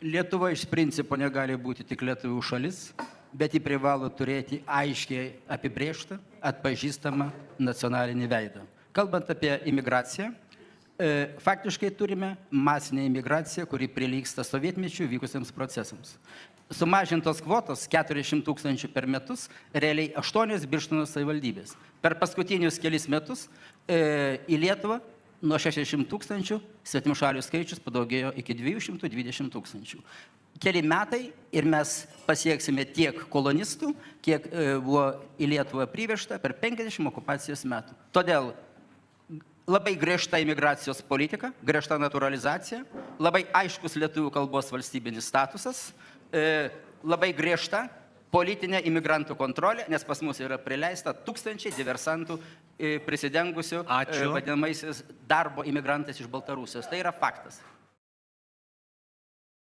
Lietuva iš principo negali būti tik lietuvių šalis, bet ji privalo turėti aiškiai apibrėžtą, atpažįstamą nacionalinį veidą. Kalbant apie imigraciją, faktiškai turime masinę imigraciją, kuri prilygsta sovietmečių vykusiems procesams. Sumažintos kvotos 400 000 per metus, realiai 8 Birštono savivaldybės. Per paskutinius kelis metus į Lietuvą nuo 60 000 svetimšalių skaičius padaugėjo iki 220 000. Keli metai ir mes pasieksime tiek kolonistų, kiek buvo į Lietuvą privežta per 50 okupacijos metų. Todėl labai griežta imigracijos politika, griežta naturalizacija, labai aiškus lietuvių kalbos valstybinis statusas, labai griežta politinė imigrantų kontrolė, nes pas mus yra prileista 1000 diversantų prisidengusių vadinamaisiais darbo imigrantais iš Baltarusijos. Tai yra faktas.